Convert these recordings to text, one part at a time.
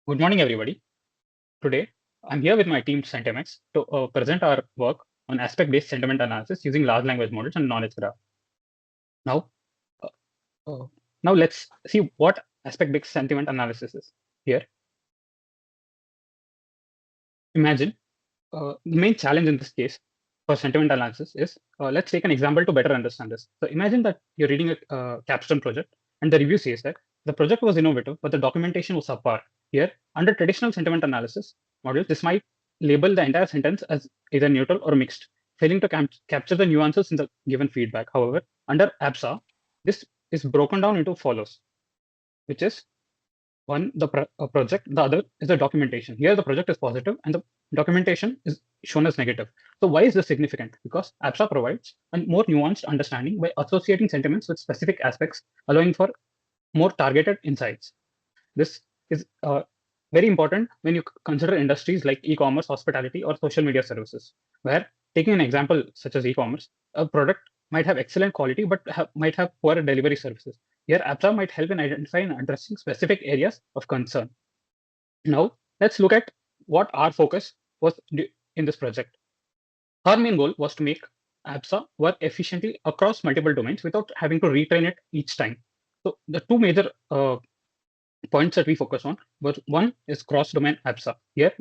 Good morning, everybody. Today, I'm here with my team SentimeX to present our work on aspect-based sentiment analysis using large language models and knowledge graph. Now, uh, uh, now let's see what aspect-based sentiment analysis is. Here, imagine the main challenge in this case for sentiment analysis is, let's take an example to better understand this. So imagine that you're reading a capstone project and the review says that the project was innovative, but the documentation was subpar. Here, under traditional sentiment analysis modules, this might label the entire sentence as either neutral or mixed, failing to capture the nuances in the given feedback. However, under ABSA, this is broken down into follows, which is one, the project, the other is the documentation. Here, the project is positive and the documentation is shown as negative. So why is this significant? Because ABSA provides a more nuanced understanding by associating sentiments with specific aspects, allowing for more targeted insights. This is very important when you consider industries like e-commerce, hospitality, or social media services, where taking an example such as e-commerce, a product might have excellent quality but might have poor delivery services. Here, ABSA might help in identifying and addressing specific areas of concern. Now, let's look at what our focus was in this project. Our main goal was to make ABSA work efficiently across multiple domains without having to retrain it each time. So the two major points that we focus on was one is cross-domain ABSA. Here,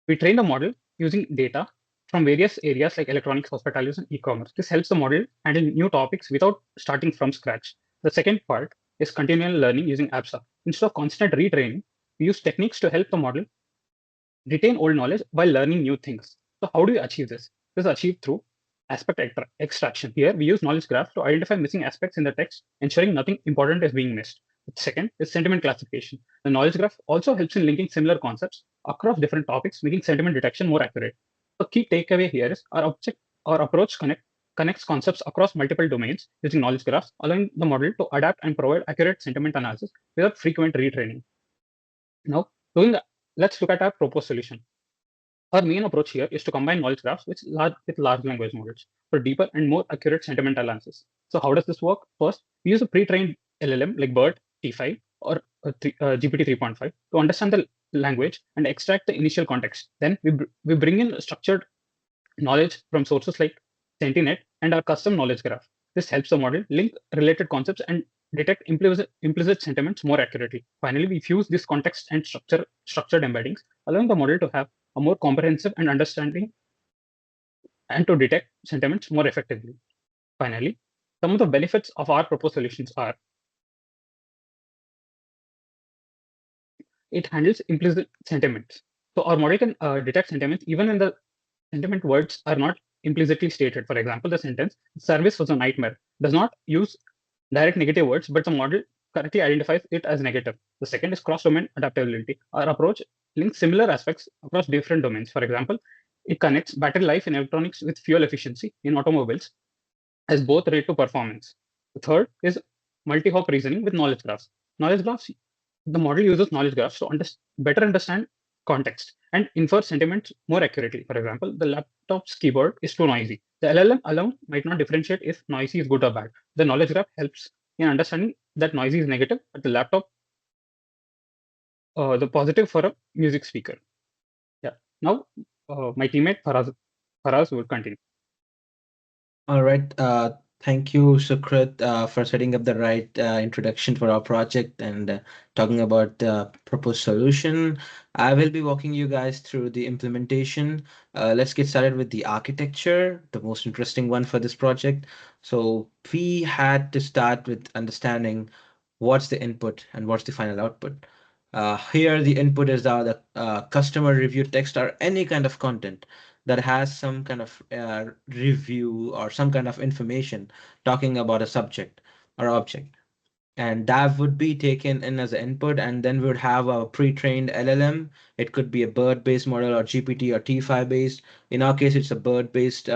we train the model using data from various areas like electronics, hospitality, and e-commerce. This helps the model handle new topics without starting from scratch. The second part is continual learning using ABSA. Instead of constant retraining, we use techniques to help the model retain old knowledge while learning new things. So how do we achieve this? This is achieved through aspect extraction. Here, we use knowledge graphs to identify missing aspects in the text, ensuring nothing important is being missed. The second is sentiment classification. The knowledge graph also helps in linking similar concepts across different topics, making sentiment detection more accurate. The key takeaway here is our approach connects concepts across multiple domains using knowledge graphs, allowing the model to adapt and provide accurate sentiment analysis without frequent retraining. Now, let's look at our proposed solution. Our main approach here is to combine knowledge graphs with large language models for deeper and more accurate sentiment analysis. So how does this work? First, we use a pre-trained LLM like BERT T5 or GPT 3.5 to understand the language and extract the initial context. Then we bring in structured knowledge from sources like SenticNet and our custom knowledge graph. This helps the model link related concepts and detect implicit sentiments more accurately. Finally, we fuse this context and structured embeddings, allowing the model to have a more comprehensive and understanding and to detect sentiments more effectively. Finally, some of the benefits of our proposed solutions are it handles implicit sentiments. So our model can detect sentiments even when the sentiment words are not implicitly stated. For example, the sentence "service was a nightmare" does not use direct negative words, but the model correctly identifies it as negative. The second is cross-domain adaptability. Our approach links similar aspects across different domains. For example, it connects battery life in electronics with fuel efficiency in automobiles as both relate to performance. The third is multi-hop reasoning with knowledge graphs. Knowledge graphs, the model uses knowledge graphs to better understand context and infer sentiments more accurately. For example, the laptop's keyboard is too noisy. The LLM alone might not differentiate if noisy is good or bad. The knowledge graph helps in understanding that noisy is negative, but the laptop, the positive for a music speaker. Yeah. Now, my teammate Faraz will continue. All right. Thank you, Sukrit, for setting up the right introduction for our project and talking about the proposed solution. I will be walking you guys through the implementation. Let's get started with the architecture, the most interesting one for this project. So we had to start with understanding what's the input and what's the final output. Here, the input is the customer review text or any kind of content that has some kind of review or some kind of information talking about a subject or object. And that would be taken in as an input, and then we would have a pre-trained LLM. It could be a BERT-based model or GPT or T5 based. In our case, it's a BERT-based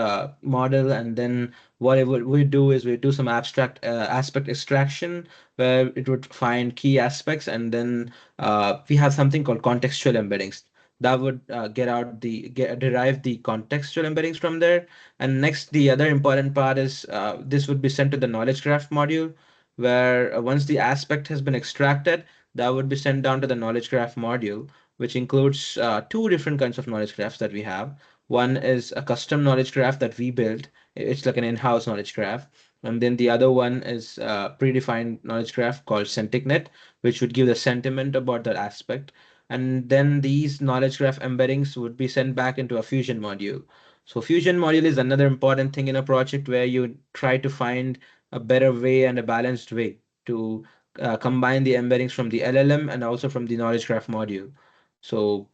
model, and then what we do is we do some abstract aspect extraction where it would find key aspects, and then we have something called contextual embeddings that would derive the contextual embeddings from there. And next, the other important part is this would be sent to the knowledge graph module, where once the aspect has been extracted, that would be sent down to the knowledge graph module, which includes two different kinds of knowledge graphs that we have. One is a custom knowledge graph that we built. It's like an in-house knowledge graph. And then the other one is a predefined knowledge graph called SenticNet, which would give the sentiment about that aspect. And then these knowledge graph embeddings would be sent back into a Fusion module. So Fusion module is another important thing in a project where you try to find a better way and a balanced way to combine the embeddings from the LLM and also from the knowledge graph module. So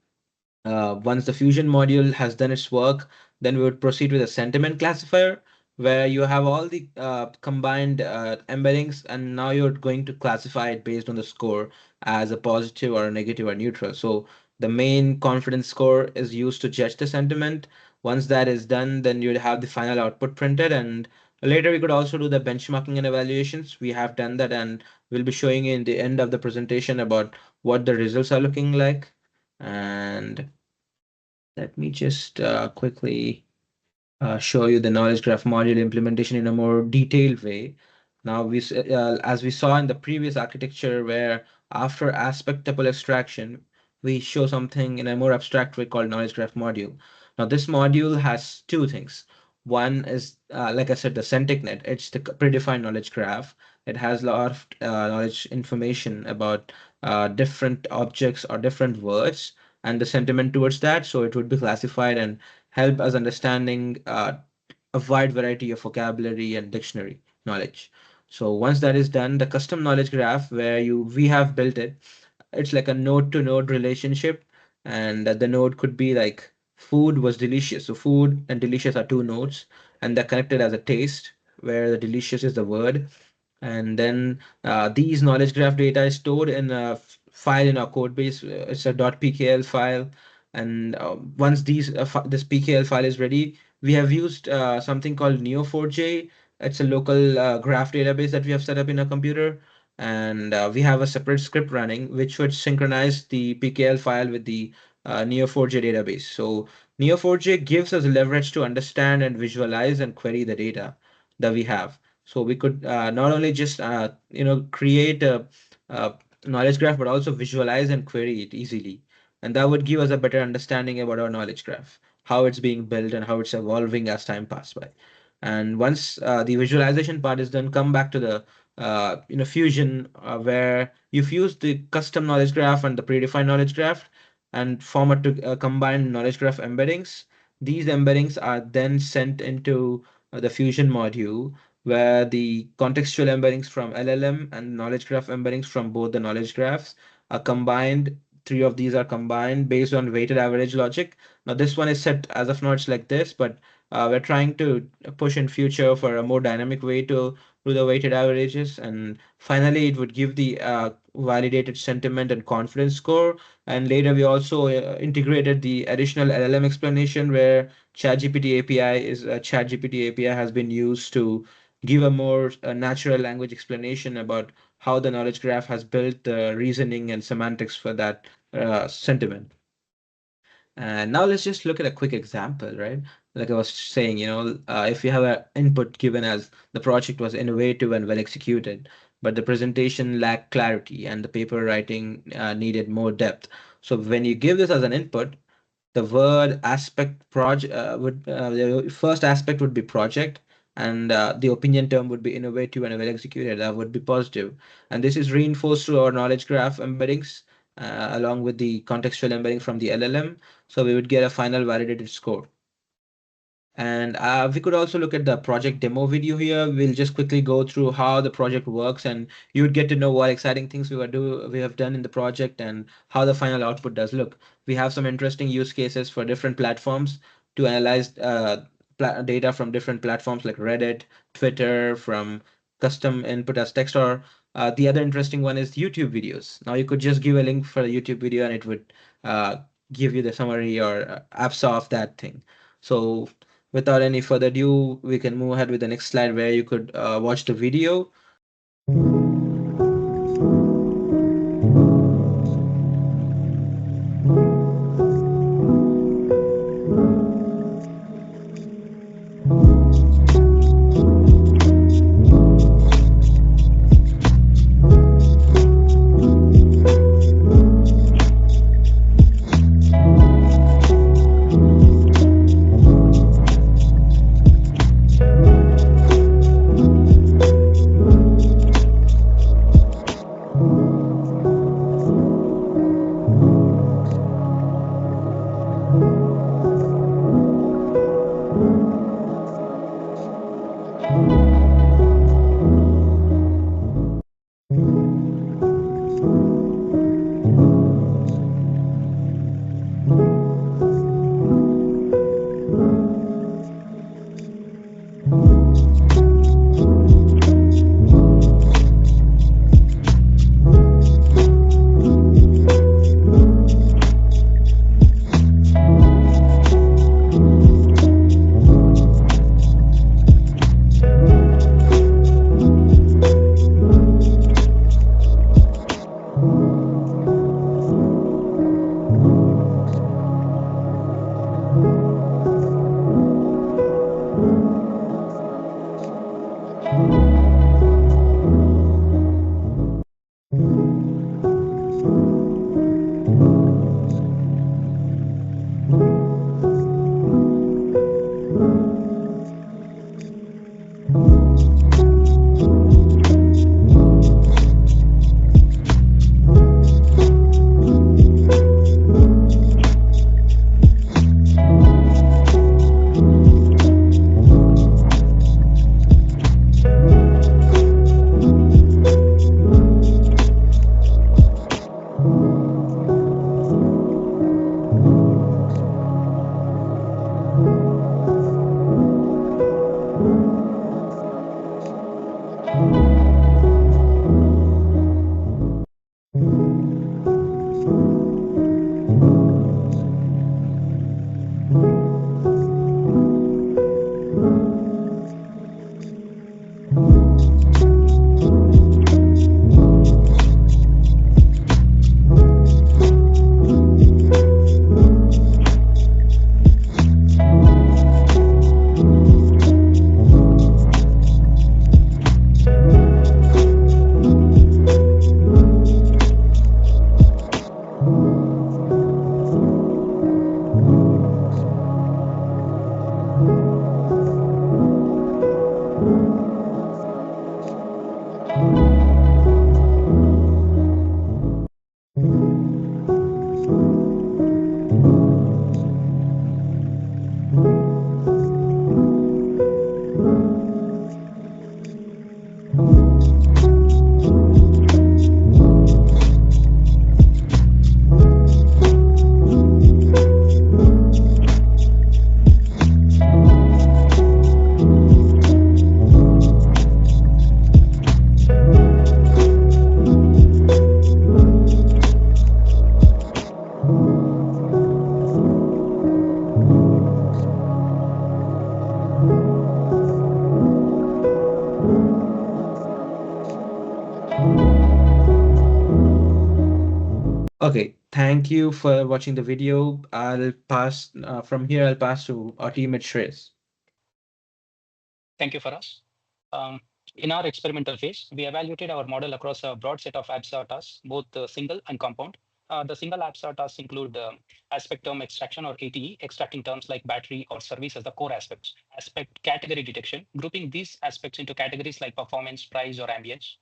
once the Fusion module has done its work, then we would proceed with a sentiment classifier where you have all the combined embeddings, and now you're going to classify it based on the score as a positive or a negative or neutral. So the main confidence score is used to judge the sentiment. Once that is done, then you'd have the final output printed, and later we could also do the benchmarking and evaluations. We have done that, and we'll be showing you in the end of the presentation about what the results are looking like. And let me just quickly show you the knowledge graph module implementation in a more detailed way. Now, as we saw in the previous architecture, where after aspect tuple extraction, we show something in a more abstract way called knowledge graph module. Now, this module has two things. One is, like I said, the SenticNet. It's the predefined knowledge graph. It has a lot of knowledge information about different objects or different words and the sentiment towards that. So it would be classified and help us understanding a wide variety of vocabulary and dictionary knowledge. So once that is done, the custom knowledge graph where you we have built it, it's like a node to node relationship, and the node could be like food was delicious. So food and delicious are two nodes, and they're connected as a taste, where the delicious is the word. And then these knowledge graph data is stored in a file in our code base. It's a .pkl file. And once this pkl file is ready, we have used something called Neo4j. It's a local graph database that we have set up in a computer. And we have a separate script running, which would synchronize the pkl file with the Neo4j database. So Neo4j gives us leverage to understand and visualize and query the data that we have. So we could not only just create a knowledge graph, but also visualize and query it easily, and that would give us a better understanding about our knowledge graph, how it's being built, and how it's evolving as time passes by. And once the visualization part is done, come back to the Fusion, where you fuse the custom knowledge graph and the predefined knowledge graph and form it to combine knowledge graph embeddings. These embeddings are then sent into the Fusion module, where the contextual embeddings from LLM and knowledge graph embeddings from both the knowledge graphs are combined. Three of these are combined based on weighted average logic. Now, this one is set as of now, it's like this, but we're trying to push in future for a more dynamic way to do the weighted averages. And finally, it would give the validated sentiment and confidence score. And later, we also integrated the additional LLM explanation, where ChatGPT API has been used to give a more natural language explanation about how the knowledge graph has built the reasoning and semantics for that sentiment. And now let's just look at a quick example, right? Like I was saying, if you have an input given as the project was innovative and well executed, but the presentation lacked clarity and the paper writing needed more depth. So when you give this as an input, the word aspect project would the first aspect would be project, and the opinion term would be innovative and well executed. That would be positive, and this is reinforced through our knowledge graph embeddings along with the contextual embedding from the LLM. So we would get a final validated score. And we could also look at the project demo video here. We'll just quickly go through how the project works, and you would get to know what exciting things we have done in the project and how the final output does look. We have some interesting use cases for different platforms to analyze data from different platforms like Reddit, Twitter, from custom input as text, or the other interesting one is YouTube videos. Now you could just give a link for a YouTube video and it would give you the summary or ABSA of that thing. So without any further ado, we can move ahead with the next slide where you could watch the video. Thank you for watching the video. I'll pass from here. I'll pass to our teammate Shreyas. Thank you, Faraz. Um, in our experimental phase, we evaluated our model across a broad set of ABSA tasks, both single and compound. The single ABSA tasks include aspect term extraction or ATE, extracting terms like battery or service as the core aspects. Aspect category detection, grouping these aspects into categories like performance, price, or ambience.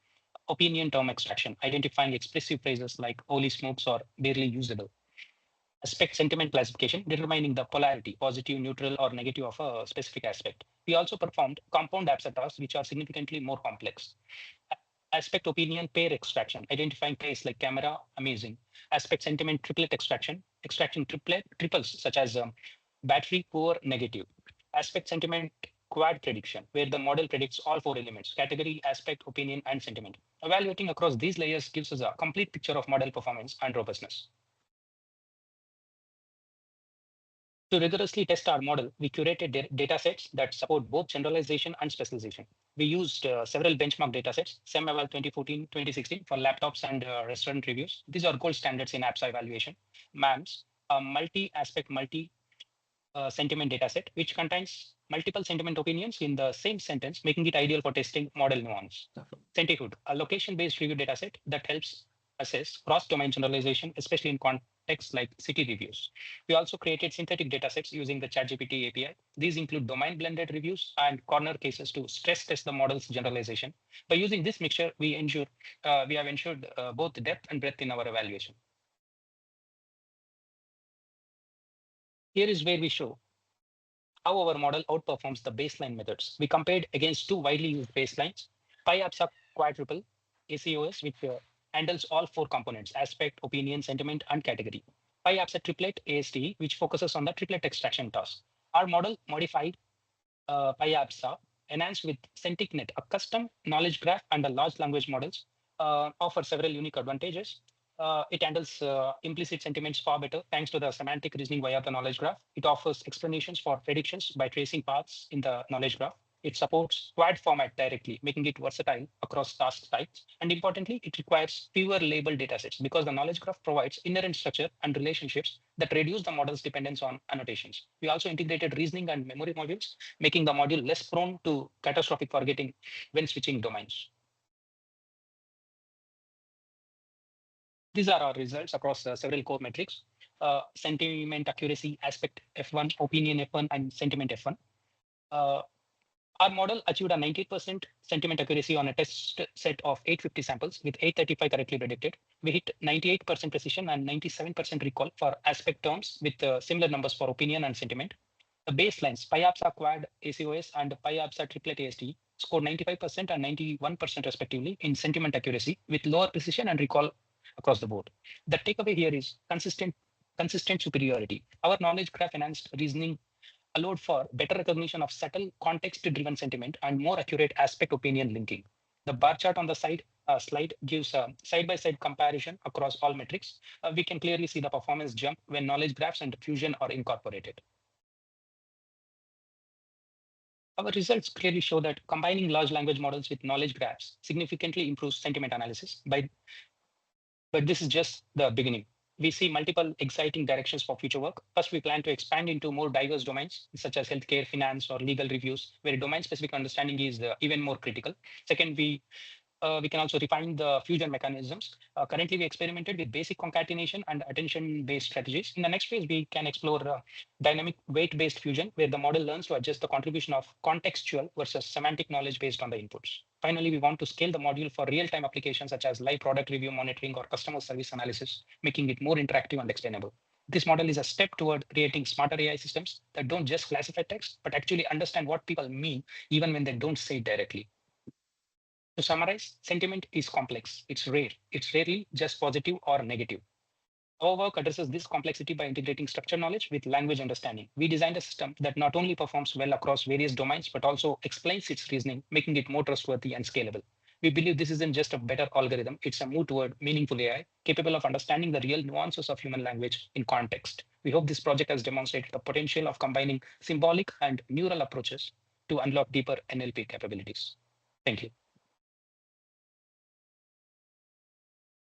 Opinion term extraction, identifying expressive phrases like holy smokes or barely usable. Aspect sentiment classification, determining the polarity, positive, neutral, or negative of a specific aspect. We also performed compound ABSA tasks, which are significantly more complex. Aspect opinion pair extraction, identifying pairs like camera, amazing. Aspect sentiment triplet extraction, extracting triples such as battery, poor, negative. Aspect sentiment quad prediction, where the model predicts all four elements, category, aspect, opinion, and sentiment. Evaluating across these layers gives us a complete picture of model performance and robustness. To rigorously test our model, we curated datasets that support both generalization and specialization. We used several benchmark datasets, SemEval 2014, 2016 for laptops and restaurant reviews. These are gold standards in ABSA evaluation. MAMS, a multi-aspect, multi-sentiment dataset, which contains multiple sentiment opinions in the same sentence, making it ideal for testing model nuance. Sentihood, a location-based review dataset that helps assess cross-domain generalization, especially in contexts like city reviews. We also created synthetic datasets using the ChatGPT API. These include domain-blended reviews and corner cases to stress test the model's generalization. By using this mixture, we have ensured both depth and breadth in our evaluation. Here is where we show how our model outperforms the baseline methods. We compared against two widely used baselines, PyABSA quadruple, ACOS, which handles all four components, aspect, opinion, sentiment, and category. PyABSA triplet, ASTE, which focuses on the triplet extraction task. Our model modified PyABSA, enhanced with SenticNet, a custom knowledge graph and a large language models, offer several unique advantages. It handles implicit sentiments far better thanks to the semantic reasoning via the knowledge graph. It offers explanations for predictions by tracing paths in the knowledge graph. It supports quad format directly, making it versatile across task types. And importantly, it requires fewer labeled datasets because the knowledge graph provides inherent structure and relationships that reduce the model's dependence on annotations. We also integrated reasoning and memory modules, making the module less prone to catastrophic forgetting when switching domains. These are our results across several core metrics, sentiment accuracy, aspect F1, opinion F1, and sentiment F1. Our model achieved a 98% sentiment accuracy on a test set of 850 samples with 835 correctly predicted. We hit 98% precision and 97% recall for aspect terms with similar numbers for opinion and sentiment. The baselines, PyABSA quad ACOS and PyABSA triplet AST scored 95% and 91% respectively in sentiment accuracy with lower precision and recall across the board. The takeaway here is consistent superiority. Our knowledge graph enhanced reasoning allowed for better recognition of subtle context-driven sentiment and more accurate aspect opinion linking. The bar chart on the slide gives a side-by-side comparison across all metrics. We can clearly see the performance jump when knowledge graphs and fusion are incorporated. Our results clearly show that combining large language models with knowledge graphs significantly improves sentiment analysis. But this is just the beginning. We see multiple exciting directions for future work. First, we plan to expand into more diverse domains, such as healthcare, finance, or legal reviews, where domain-specific understanding is even more critical. Second, we can also refine the fusion mechanisms. Currently, we experimented with basic concatenation and attention-based strategies. In the next phase, we can explore dynamic weight-based fusion, where the model learns to adjust the contribution of contextual versus semantic knowledge based on the inputs. Finally, we want to scale the module for real-time applications such as live product review monitoring or customer service analysis, making it more interactive and explainable. This model is a step toward creating smarter AI systems that don't just classify text, but actually understand what people mean, even when they don't say it directly. To summarize, sentiment is complex. It's rare. It's rarely just positive or negative. Our work addresses this complexity by integrating structured knowledge with language understanding. We designed a system that not only performs well across various domains, but also explains its reasoning, making it more trustworthy and scalable. We believe this isn't just a better algorithm, it's a move toward meaningful AI, capable of understanding the real nuances of human language in context. We hope this project has demonstrated the potential of combining symbolic and neural approaches to unlock deeper NLP capabilities. Thank you.